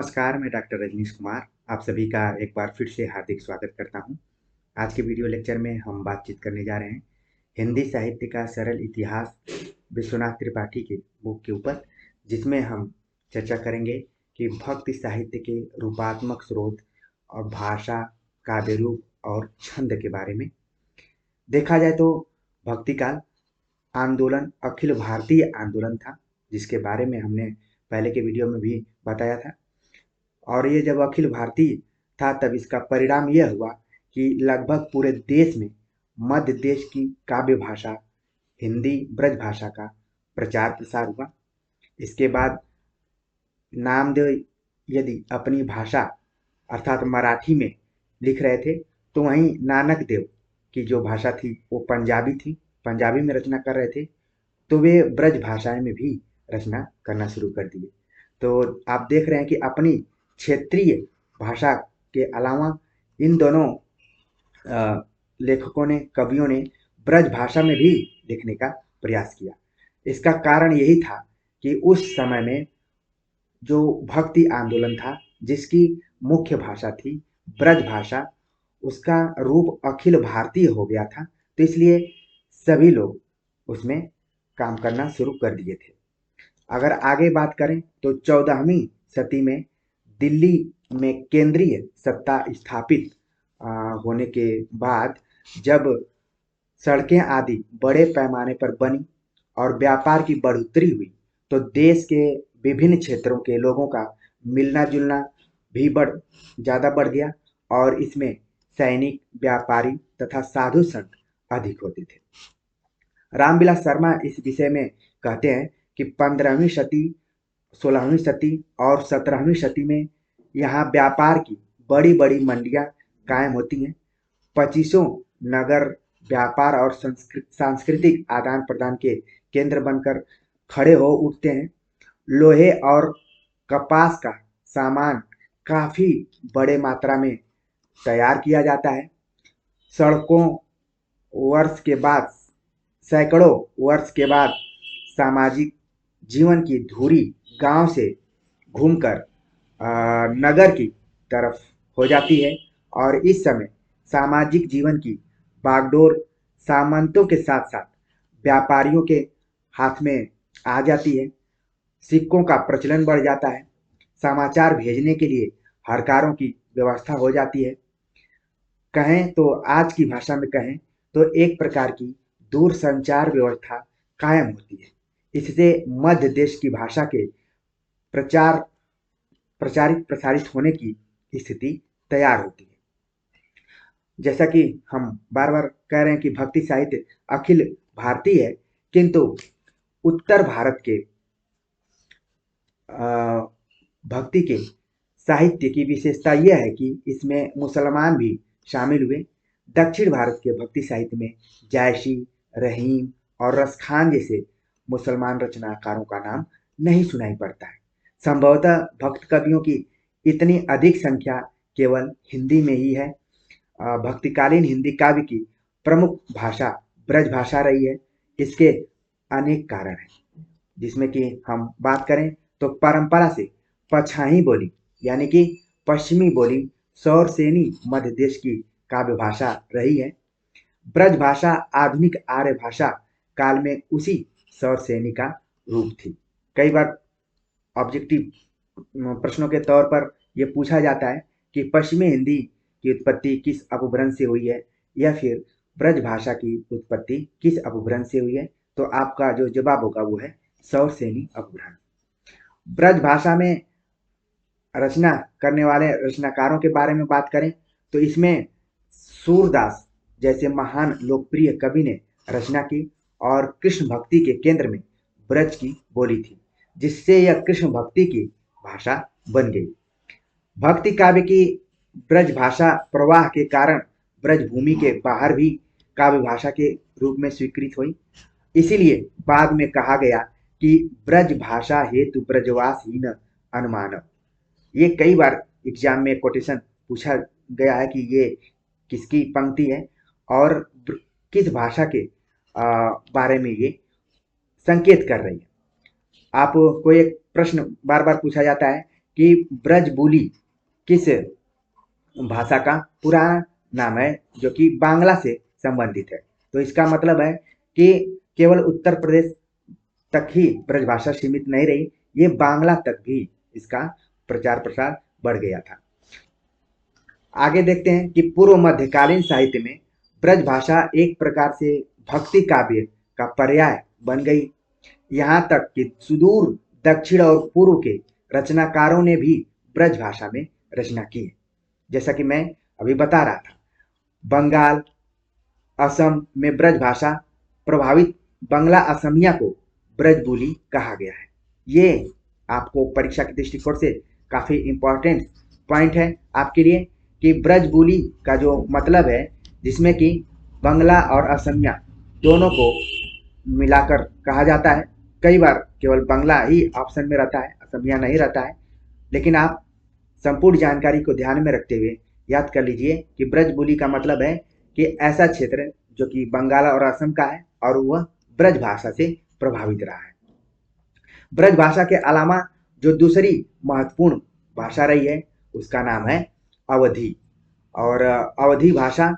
नमस्कार, मैं डॉक्टर रजनीश कुमार आप सभी का एक बार फिर से हार्दिक स्वागत करता हूं। आज के वीडियो लेक्चर में हम बातचीत करने जा रहे हैं हिंदी साहित्य का सरल इतिहास विश्वनाथ त्रिपाठी के बुक के ऊपर, जिसमें हम चर्चा करेंगे कि भक्ति साहित्य के रूपात्मक स्रोत और भाषा, काव्य रूप और छंद के बारे में। देखा जाए तो भक्ति काल आंदोलन अखिल भारतीय आंदोलन था, जिसके बारे में हमने पहले के वीडियो में भी बताया था। और ये जब अखिल भारतीय था तब इसका परिणाम यह हुआ कि लगभग पूरे देश में मध्य देश की काव्य भाषा हिंदी ब्रज भाषा का प्रचार प्रसार हुआ। इसके बाद नामदेव यदि अपनी भाषा अर्थात मराठी में लिख रहे थे, तो वहीं नानक देव की जो भाषा थी वो पंजाबी थी, पंजाबी में रचना कर रहे थे, तो वे ब्रज भाषाएं में भी रचना करना शुरू कर दिए। तो आप देख रहे हैं कि अपनी क्षेत्रीय भाषा के अलावा इन दोनों लेखकों ने, कवियों ने ब्रज भाषा में भी लिखने का प्रयास किया। इसका कारण यही था कि उस समय में जो भक्ति आंदोलन था, जिसकी मुख्य भाषा थी ब्रज भाषा, उसका रूप अखिल भारतीय हो गया था। तो इसलिए सभी लोग उसमें काम करना शुरू कर दिए थे। अगर आगे बात करें तो 14वीं सदी में दिल्ली में केंद्रीय सत्ता स्थापित होने के बाद जब सड़कें आदि बड़े पैमाने पर बनी और व्यापार की बढ़ोतरी हुई, तो देश के विभिन्न क्षेत्रों के लोगों का मिलना जुलना भी ज़्यादा बढ़ गया और इसमें सैनिक, व्यापारी तथा साधु संत अधिक होते थे। रामविलास शर्मा इस विषय में कहते हैं कि 15वीं सदी, 16वीं सदी और 17वीं सदी में यहाँ व्यापार की बड़ी बड़ी मंडियाँ कायम होती हैं। 25 नगर व्यापार और सांस्कृतिक आदान प्रदान के केंद्र बनकर खड़े हो उठते हैं। लोहे और कपास का सामान काफी बड़े मात्रा में तैयार किया जाता है। सड़कों वर्ष के बाद सैकड़ों वर्ष के बाद सामाजिक जीवन की धुरी गांव से घूमकर नगर की तरफ हो जाती है और इस समय सामाजिक जीवन की बागडोर सामंतों के साथ साथ व्यापारियों के हाथ में आ जाती है। सिक्कों का प्रचलन बढ़ जाता है। समाचार भेजने के लिए हरकारों की व्यवस्था हो जाती है। कहें तो आज की भाषा में कहें तो एक प्रकार की दूर संचार व्यवस्था कायम होती है। इससे मध्य देश की भाषा के प्रचार प्रचारित प्रसारित होने की स्थिति तैयार होती है। जैसा कि हम बार बार कह रहे हैं कि भक्ति साहित्य अखिल भारतीय है, किंतु उत्तर भारत के भक्ति के साहित्य की विशेषता यह है कि इसमें मुसलमान भी शामिल हुए। दक्षिण भारत के भक्ति साहित्य में जायसी, रहीम और रसखान जैसे मुसलमान रचनाकारों का नाम नहीं सुनाई पड़ता है। संभवतः भक्त कवियों की इतनी अधिक संख्या केवल हिंदी में ही है। भक्तिकालीन हिंदी काव्य की प्रमुख भाषा ब्रज भाषा रही है। इसके अनेक कारण हैं, जिसमें कि हम बात करें तो परंपरा से पछाही बोली यानी कि पश्चिमी बोली सौरसेनी मध्य देश की काव्य भाषा रही है। ब्रज भाषा आधुनिक आर्य भाषा काल में उसी सौरसेनी का रूप थी। कई बार ऑब्जेक्टिव प्रश्नों के तौर पर यह पूछा जाता है कि पश्चिमी हिंदी की उत्पत्ति किस अपभ्रंश से हुई है या फिर ब्रज भाषा की उत्पत्ति किस अपभ्रंश से हुई है, तो आपका जो जवाब होगा वो है सौरसेनी अपभ्रंश। ब्रज भाषा में रचना करने वाले रचनाकारों के बारे में बात करें तो इसमें सूरदास जैसे महान लोकप्रिय कवि ने रचना की और कृष्ण भक्ति के केंद्र में ब्रज की बोली थी, जिससे यह कृष्ण भक्ति की भाषा बन गई। भक्ति काव्य की ब्रज भाषा प्रवाह के कारण ब्रज भूमि के बाहर भी काव्य भाषा के रूप में स्वीकृत हुई। इसीलिए बाद में कहा गया कि ब्रज भाषा हेतु ब्रजवासहीन अनुमानव। ये कई बार एग्जाम में कोटेशन पूछा गया है कि ये किसकी पंक्ति है और किस भाषा के बारे में ये संकेत कर रही है। आपको एक प्रश्न बार बार पूछा जाता है कि ब्रजबुली किस भाषा का पुराना नाम है जो कि बांग्ला से संबंधित है। तो इसका मतलब है कि केवल उत्तर प्रदेश तक ही ब्रजभाषा सीमित नहीं रही, ये बांग्ला तक भी इसका प्रचार प्रसार बढ़ गया था। आगे देखते हैं कि पूर्व मध्यकालीन साहित्य में ब्रजभाषा एक प्रकार से भक्ति काव्य का पर्याय बन गई। यहाँ तक कि सुदूर दक्षिण और पूर्व के रचनाकारों ने भी ब्रजभाषा में रचना की है। जैसा कि मैं अभी बता रहा था, बंगाल, असम में ब्रजभाषा प्रभावित बंगला असमिया को ब्रजबुली कहा गया है। ये आपको परीक्षा के दृष्टिकोण से काफी इंपॉर्टेंट पॉइंट है आपके लिए कि ब्रजबुली का जो मतलब है, जिसमें कि बंगला और असमिया दोनों को मिलाकर कहा जाता है। कई बार केवल बंगला ही ऑप्शन में रहता है, असमिया नहीं रहता है, लेकिन आप संपूर्ण जानकारी को ध्यान में रखते हुए याद कर लीजिए कि ब्रजबुली का मतलब है कि ऐसा क्षेत्र जो कि बंगाल और असम का है और वह ब्रज भाषा से प्रभावित रहा है। ब्रज भाषा के अलावा जो दूसरी महत्वपूर्ण भाषा रही है उसका नाम है अवधी। और अवधी भाषा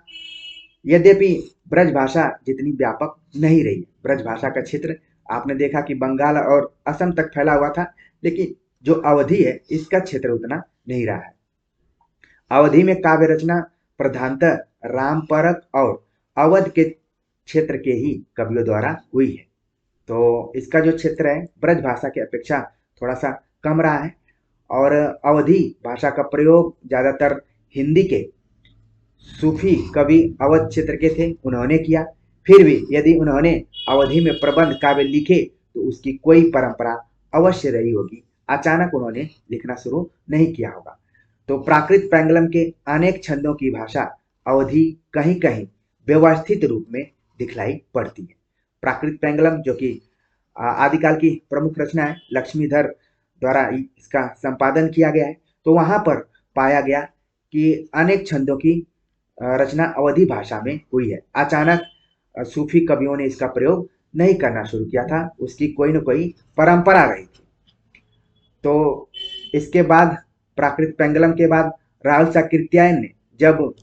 यद्यपि ब्रज भाषा जितनी व्यापक नहीं रही, ब्रज भाषा का क्षेत्र आपने देखा कि बंगाल और असम तक फैला हुआ था, लेकिन जो अवधि है इसका क्षेत्र उतना नहीं रहा है। अवधि में काव्य रचना प्रधानतः रामपरक और अवध के क्षेत्र के ही कवियों द्वारा हुई है। तो इसका जो क्षेत्र है ब्रज भाषा की अपेक्षा थोड़ा सा कम रहा है और अवधी भाषा का प्रयोग ज्यादातर हिंदी के सूफी कवि अवध क्षेत्र के थे, उन्होंने किया। फिर भी यदि उन्होंने अवधि में प्रबंध काव्य लिखे तो उसकी कोई परंपरा अवश्य रही होगी, अचानक उन्होंने लिखना शुरू नहीं किया होगा। तो प्राकृत पैंगलम के अनेक छंदों की भाषा अवधि कहीं कहीं व्यवस्थित रूप में दिखलाई पड़ती है। प्राकृत पैंगलम जो कि आदिकाल की प्रमुख रचना है, लक्ष्मीधर द्वारा इसका संपादन किया गया है, तो वहां पर पाया गया कि अनेक छंदों की रचना अवधि भाषा में हुई है। अचानक सूफी कवियों ने इसका प्रयोग नहीं करना शुरू किया था, उसकी कोई न कोई परंपरा रही थी। तो इसके बाद प्राकृत पेंगलम के बाद राहुल साकृत्यायन ने जब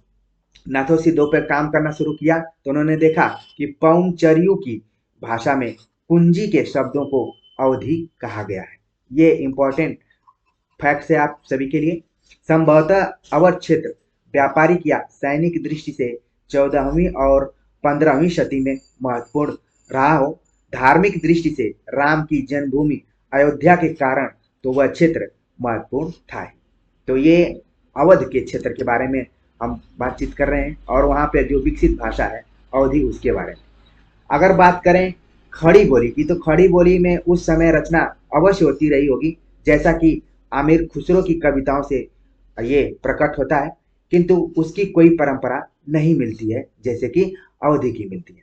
नाथोसी दो पर काम करना शुरू किया तो उन्होंने देखा कि पौंचरियू की भाषा में कुंजी के शब्दों को अवधि कहा गया है। ये इंपॉर्टेंट फैक्ट है आप सभी के लिए। संभवतः अवध क्षेत्र व्यापारिक या सैनिक दृष्टि से 14वीं और 15वीं शती में महत्वपूर्ण रहा हो। धार्मिक दृष्टि से राम की जन्मभूमि अयोध्या के कारण तो वह क्षेत्र महत्वपूर्ण था। तो ये अवध के क्षेत्र के बारे में हम बातचीत कर रहे हैं और वहाँ पे जो विकसित भाषा है अवधि, उसके बारे में। अगर बात करें खड़ी बोली की, तो खड़ी बोली में उस समय रचना अवश्य होती रही होगी, जैसा कि आमिर खुसरो की कविताओं से ये प्रकट होता है, किंतु उसकी कोई परंपरा नहीं मिलती है जैसे कि अवधि की मिलती है।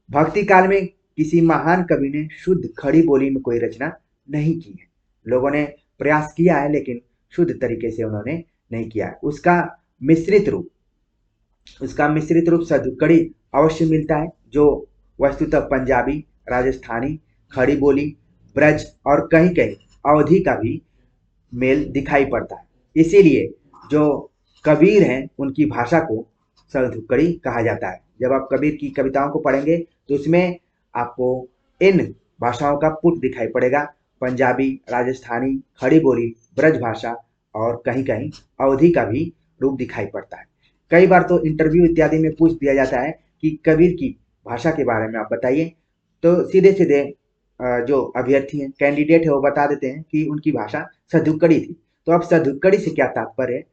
भक्ति काल में किसी महान कवि ने शुद्ध खड़ी बोली में कोई रचना नहीं की है। लोगों ने प्रयास किया है लेकिन शुद्ध तरीके से उन्होंने नहीं किया है। उसका मिश्रित रूप सदुक्कड़ी अवश्य मिलता है, जो वस्तुतः पंजाबी, राजस्थानी, खड़ी बोली, ब्रज और कहीं कहीं अवधि का भी मेल दिखाई पड़ता है। इसीलिए जो कबीर हैं उनकी भाषा को सदुक्कड़ी कहा जाता है। जब आप कबीर की कविताओं को पढ़ेंगे तो उसमें आपको इन भाषाओं का पुट दिखाई पड़ेगा, पंजाबी, राजस्थानी, खड़ी बोली, ब्रज भाषा और कहीं कहीं अवधि का भी रूप दिखाई पड़ता है। कई बार तो इंटरव्यू इत्यादि में पूछ दिया जाता है कि कबीर की भाषा के बारे में आप बताइए, तो सीधे सीधे जो अभ्यर्थी हैं, कैंडिडेट है, वो बता देते हैं कि उनकी भाषा सदुक्कड़ी थी। तो अब सदुक्कड़ी से क्या तात्पर्य है,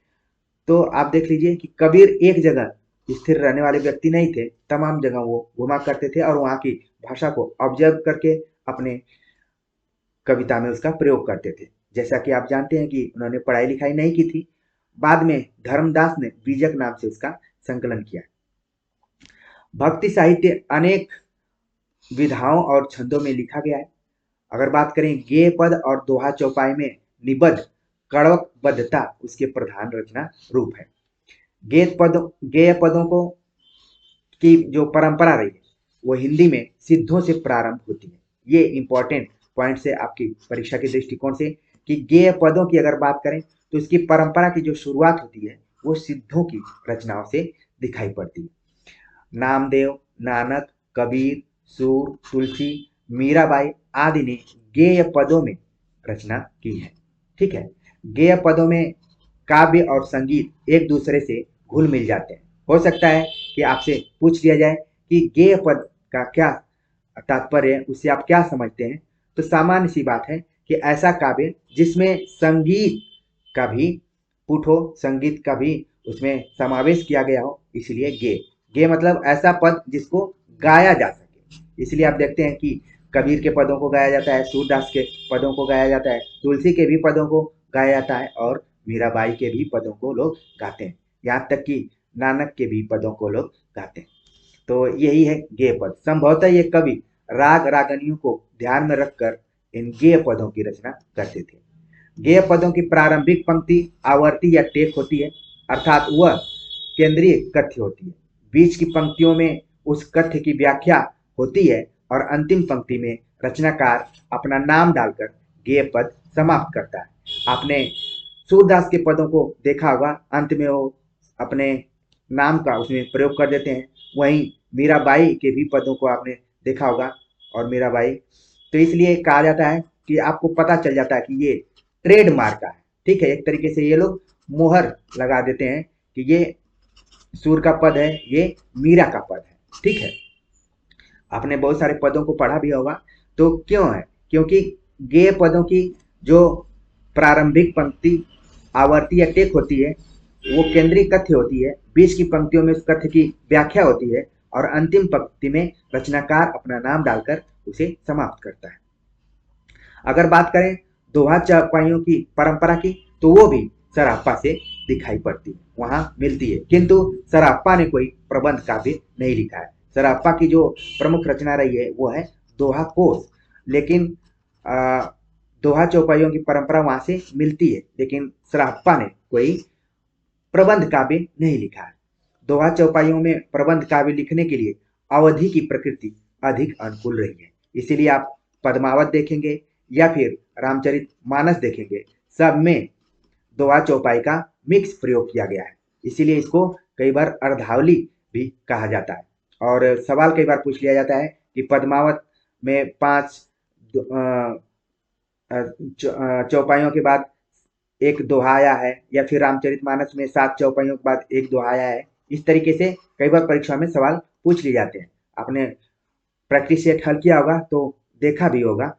तो आप देख लीजिए कि कबीर एक जगह स्थिर रहने वाले व्यक्ति नहीं थे, तमाम जगह वो घुमा करते थे और वहाँ की भाषा को ऑब्जर्व करके अपने कविता में उसका प्रयोग करते थे। जैसा कि आप जानते हैं कि उन्होंने पढ़ाई लिखाई नहीं की थी, बाद में धर्मदास ने बीजक नाम से उसका संकलन किया। भक्ति साहित्य अनेक विधाओं और छंदों में लिखा गया है। अगर बात करें गेय पद और दोहा चौपाई में निबद्ध कड़वकबद्धता उसके प्रधान रचना रूप है। गेय पदों को की जो परंपरा रही है वो हिंदी में सिद्धों से प्रारंभ होती है। ये इंपॉर्टेंट पॉइंट है आपकी परीक्षा के दृष्टिकोण से कि गेय पदों की अगर बात करें तो इसकी परंपरा की जो शुरुआत होती है वो सिद्धों की रचनाओं से दिखाई पड़ती है। नामदेव, नानक, कबीर, सूर, तुलसी, मीराबाई आदि ने गेय पदों में रचना की है। ठीक है, गेय पदों में काव्य और संगीत एक दूसरे से घुल मिल जाते हैं। हो सकता है कि आपसे पूछ लिया जाए कि गेय पद का क्या तात्पर्य है, उससे आप क्या समझते हैं। तो सामान्य सी बात है कि ऐसा काव्य जिसमें संगीत का भी पुट हो, संगीत का भी उसमें समावेश किया गया हो, इसलिए गेय। गेय मतलब ऐसा पद जिसको गाया जा सके। इसलिए आप देखते हैं कि कबीर के पदों को गाया जाता है, सूरदास के पदों को गाया जाता है, तुलसी के भी पदों को गाया जाता है और मीराबाई के भी पदों को लोग गाते हैं। यहाँ तक कि नानक के भी पदों को लोग गाते हैं। तो यही है गेय पद। संभवतः ये कवि राग रागनियों को ध्यान में रखकर इन गेय पदों की रचना करते थे। गेय पदों की प्रारंभिक पंक्ति आवर्ती या टेक होती है, अर्थात वह केंद्रीय कथ्य होती है। बीच की पंक्तियों में उस कथ्य की व्याख्या होती है और अंतिम पंक्ति में रचनाकार अपना नाम डालकर गेय पद समाप्त करता है। आपने सूरदास के पदों को देखा होगा, अंत में वो अपने नाम का उसमें प्रयोग कर देते हैं। वहीं मीराबाई के भी पदों को आपने देखा होगा, और मीराबाई तो इसलिए कहा जाता है कि आपको पता चल जाता है कि ये ट्रेडमार्क का है। ठीक है, एक तरीके से ये लोग मोहर लगा देते हैं कि ये सूर का पद है, ये मीरा का पद है। ठीक है, आपने बहुत सारे पदों को पढ़ा भी होगा। तो क्यों है? क्योंकि गेय पदों की जो प्रारंभिक पंक्ति आवर्ती या टेक होती है वो केंद्रीय कथ्य होती है, बीच की पंक्तियों में उस कथ्य की व्याख्या होती है और अंतिम पंक्ति में रचनाकार अपना नाम डालकर उसे समाप्त करता है। अगर बात करें दोहा चौपाइयों की परंपरा की, तो वो भी सरापा से दिखाई पड़ती है, वहां मिलती है। किंतु सरापा ने कोई प्रबंध काव्य नहीं लिखा है। सरापा की जो प्रमुख रचना रही है वो है दोहा कोश। लेकिन दोहा चौपाइयों की परंपरा वहां से मिलती है, लेकिन सरापा ने कोई प्रबंध काव्य नहीं लिखा है। दोहा चौपाइयों में प्रबंध काव्य लिखने के लिए अवधि की प्रकृति अधिक अनुकूल रही है। इसीलिए आप पद्मावत देखेंगे या फिर रामचरित मानस देखेंगे, सब में दोहा चौपाई का मिक्स प्रयोग किया गया है। इसीलिए इसको कई बार अर्धावली भी कहा जाता है। और सवाल कई बार पूछ लिया जाता है कि पद्मावत में 5 चौपाइयों के बाद एक दोहा आया है, या फिर रामचरितमानस में 7 चौपाइयों के बाद एक दोहा आया है। इस तरीके से कई बार परीक्षा में सवाल पूछ लिए जाते हैं। आपने प्रैक्टिस सेट हल किया होगा तो देखा भी होगा,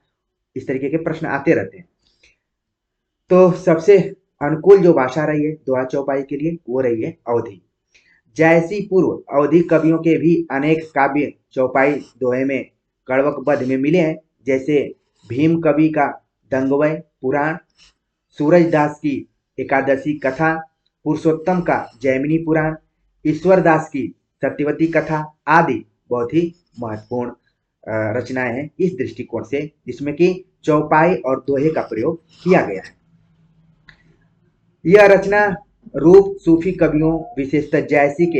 इस तरीके के प्रश्न आते रहते हैं। तो सबसे अनुकूल जो भाषा रही है दोहा चौपाई के लिए वो रही है अवधि। जैसी पूर्व अवधि कवियों के भी अनेक काव्य चौपाई दोहे में कड़वक बध में मिले हैं, जैसे भीम कवि का दंगवय पुराण, सूरजदास की एकादशी कथा, पुरुषोत्तम का जैमिनी पुराण, ईश्वर दास की सत्यवती कथा आदि बहुत ही महत्वपूर्ण रचनाएं हैं इस दृष्टिकोण से, जिसमें कि चौपाई और दोहे का प्रयोग किया गया है। यह रचना रूप सूफी कवियों विशेषतः जैसी के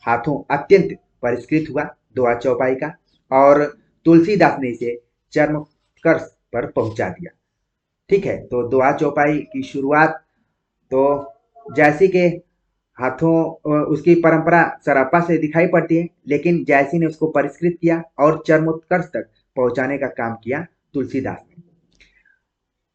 हाथों अत्यंत परिष्कृत हुआ दोहा चौपाई का, और तुलसीदास ने इसे चरमोत्कर्ष पर पहुंचा दिया। ठीक है, तो दोहा चौपाई की शुरुआत तो जैसी के हाथों उसकी परंपरा सरापा से दिखाई पड़ती है, लेकिन जैसी ने उसको परिष्कृत किया और चरमोत्कर्ष तक पहुंचाने का काम किया तुलसीदास ने।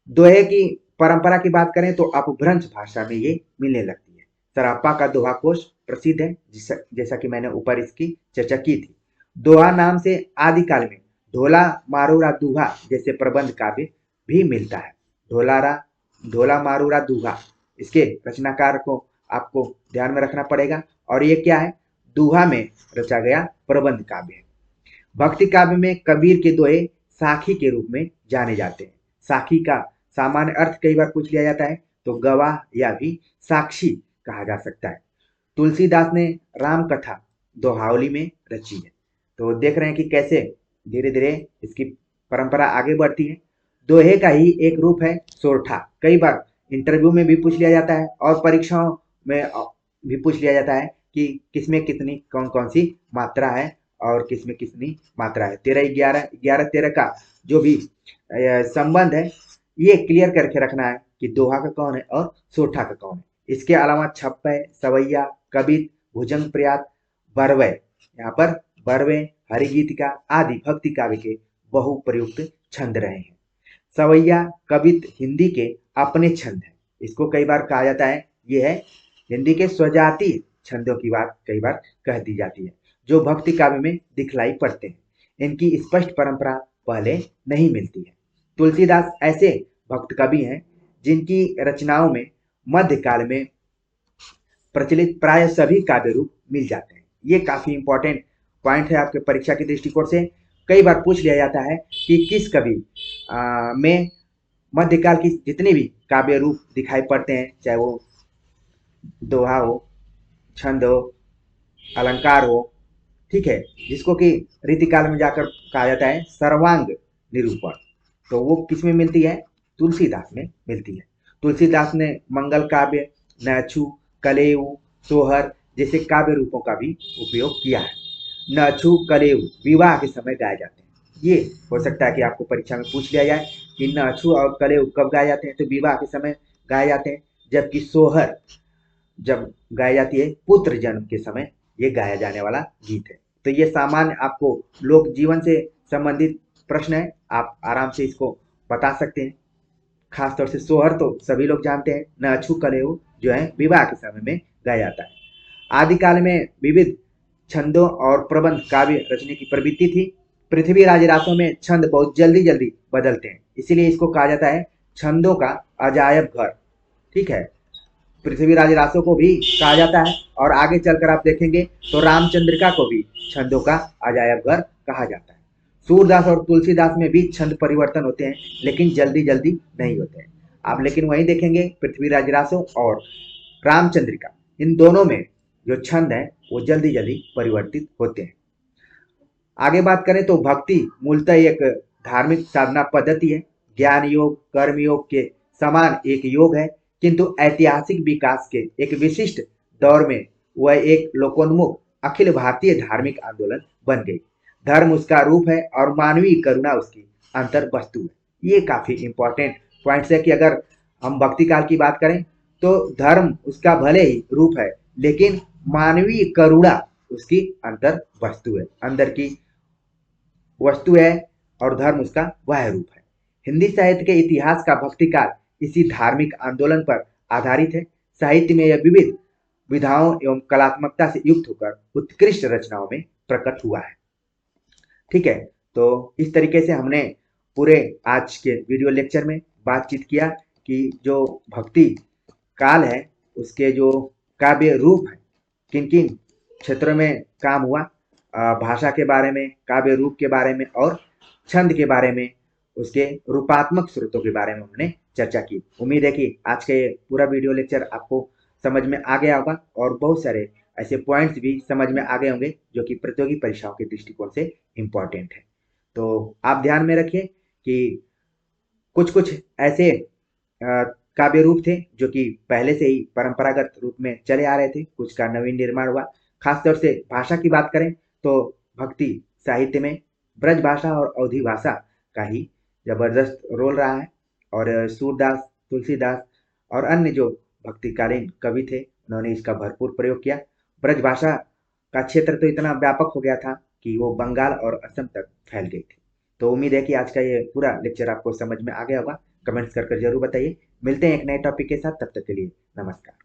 दोहे की परंपरा की बात करें तो अपभ्रंश भाषा में ये मिलने लगती है। सरापा का दोहा कोश प्रसिद्ध है, जैसा कि मैंने ऊपर इसकी चर्चा की थी। दोहा नाम से आदिकाल में ढोला मारूरा दूहा जैसे प्रबंध काव्य भी मिलता है। ढोला मारूरा दूहा, इसके रचनाकार को आपको ध्यान में रखना पड़ेगा। और ये क्या है? दूहा में रचा गया प्रबंध काव्य है। भक्ति काव्य में कबीर के दोहे साखी के रूप में जाने जाते हैं। साखी का सामान्य अर्थ कई बार पूछ लिया जाता है, तो गवाह या भी साक्षी कहा जा सकता है। तुलसीदास ने राम कथा दोहावली में रची है। तो देख रहे हैं कि कैसे धीरे धीरे इसकी परंपरा आगे बढ़ती है। दोहे का ही एक रूप है सोरठा। कई बार इंटरव्यू में भी पूछ लिया जाता है और परीक्षाओं में भी पूछ लिया जाता है कि किसमें कितनी कौन कौन सी मात्रा है और किसमें कितनी मात्रा है। 13 11 11 13 का जो भी संबंध है, ये क्लियर करके रखना है कि दोहा का कौन है और सोठा का कौन है। इसके अलावा छप्पय, सवैया, कबित, भुजंग प्रयात, बरवय, यहाँ पर बरवे, हरिगीतिका आदि भक्ति काव्य के बहुप्रयुक्त छंद रहे हैं। सवैया, कबित हिंदी के अपने छंद हैं। इसको कई बार कहा जाता है ये है हिंदी के स्वजातीय छंदों की बात कई बार कह दी जाती है, जो भक्ति काव्य में दिखलाई पड़ते हैं। इनकी स्पष्ट परंपरा पहले नहीं मिलती है। तुलसीदास ऐसे भक्त कवि हैं जिनकी रचनाओं में मध्यकाल में प्रचलित प्राय सभी काव्य रूप मिल जाते हैं। ये काफी इंपॉर्टेंट पॉइंट है आपके परीक्षा के दृष्टिकोण से। कई बार पूछ लिया जाता है कि किस कवि में मध्यकाल की जितने भी काव्य रूप दिखाई पड़ते हैं, चाहे वो दोहा हो, छंद हो, अलंकार हो, ठीक है, जिसको कि रीतिकाल में जाकर कहा जाता है सर्वांग निरूपण, तो वो किस में मिलती है? तुलसीदास में मिलती है। तुलसीदास ने मंगल काव्य, नैछु, कलेऊ, सोहर जैसे काव्य रूपों का भी उपयोग किया है। नैछु, कलेऊ विवाह के समय गाए जाते हैं। ये हो सकता है कि आपको परीक्षा में पूछ लिया जाए कि नैछु और कलेऊ कब गाए जाते हैं, तो विवाह के समय गाए जाते हैं। जबकि सोहर जब गाई जाती है पुत्र जन्म के समय ये गाया जाने वाला गीत है। तो ये सामान्य आपको लोक जीवन से संबंधित प्रश्न है, आप आराम से इसको बता सकते हैं। खासतौर से सोहर तो सभी लोग जानते हैं, न अछू कलेऊ जो है विवाह के समय में गाया जाता है। आदिकाल में विविध छंदों और प्रबंध काव्य रचने की प्रवृत्ति थी। पृथ्वीराज रासों में छंद बहुत जल्दी जल्दी बदलते हैं, इसीलिए इसको कहा जाता है छंदों का अजायब घर। ठीक है, पृथ्वीराज रासो को भी कहा जाता है और आगे चलकर आप देखेंगे तो रामचंद्रिका को भी छंदों का अजायब घर कहा जाता है। सूरदास और तुलसीदास में भी छंद परिवर्तन होते हैं, लेकिन जल्दी जल्दी नहीं होते हैं। आप लेकिन वहीं देखेंगे पृथ्वीराज रासो और रामचंद्रिका, इन दोनों में जो छंद है वो जल्दी जल्दी परिवर्तित होते हैं। आगे बात करें तो भक्ति मूलतः एक धार्मिक साधना पद्धति है। ज्ञान योग, कर्म योग के समान एक योग है, किंतु ऐतिहासिक विकास के एक विशिष्ट दौर में वह एक लोकोन्मुख अखिल भारतीय धार्मिक आंदोलन बन गई। धर्म उसका रूप है और मानवीय करुणा उसकी अंतर वस्तु है। ये काफी इंपॉर्टेंट पॉइंट्स है कि अगर हम भक्ति काल की बात करें तो धर्म उसका भले ही रूप है, लेकिन मानवीय करुणा उसकी अंतर वस्तु है, अंदर की वस्तु है, और धर्म उसका वह रूप है। हिंदी साहित्य के इतिहास का भक्ति काल इसी धार्मिक आंदोलन पर आधारित है। साहित्य में यह विविध विधाओं एवं कलात्मकता से युक्त होकर उत्कृष्ट रचनाओं में प्रकट हुआ है। ठीक है, तो इस तरीके से हमने पूरे आज के वीडियो लेक्चर में बातचीत किया कि जो भक्ति काल है उसके जो काव्य रूप है, किन किन क्षेत्रों में काम हुआ, भाषा के बारे में, काव्य रूप के बारे में और छंद के बारे में, उसके रूपात्मक स्रोतों के बारे में हमने चर्चा की। उम्मीद है कि आज का ये पूरा वीडियो लेक्चर आपको समझ में आ गया होगा और बहुत सारे ऐसे पॉइंट्स भी समझ में आ गए होंगे जो कि प्रतियोगी परीक्षाओं के दृष्टिकोण से इम्पोर्टेंट है। तो आप ध्यान में रखिए कि कुछ कुछ ऐसे काव्य रूप थे जो कि पहले से ही परंपरागत रूप में चले आ रहे थे, कुछ का नवीन निर्माण हुआ। खासतौर से भाषा की बात करें तो भक्ति साहित्य में ब्रज भाषा और अवधी भाषा का ही जबरदस्त रोल रहा है, और सूरदास, तुलसीदास और अन्य जो भक्तिकालीन कवि थे उन्होंने इसका भरपूर प्रयोग किया। ब्रज भाषा का क्षेत्र तो इतना व्यापक हो गया था कि वो बंगाल और असम तक फैल गई थी। तो उम्मीद है कि आज का ये पूरा लेक्चर आपको समझ में आ गया होगा। कमेंट्स कर जरूर बताइए। मिलते हैं एक नए टॉपिक के साथ, तब तक के लिए नमस्कार।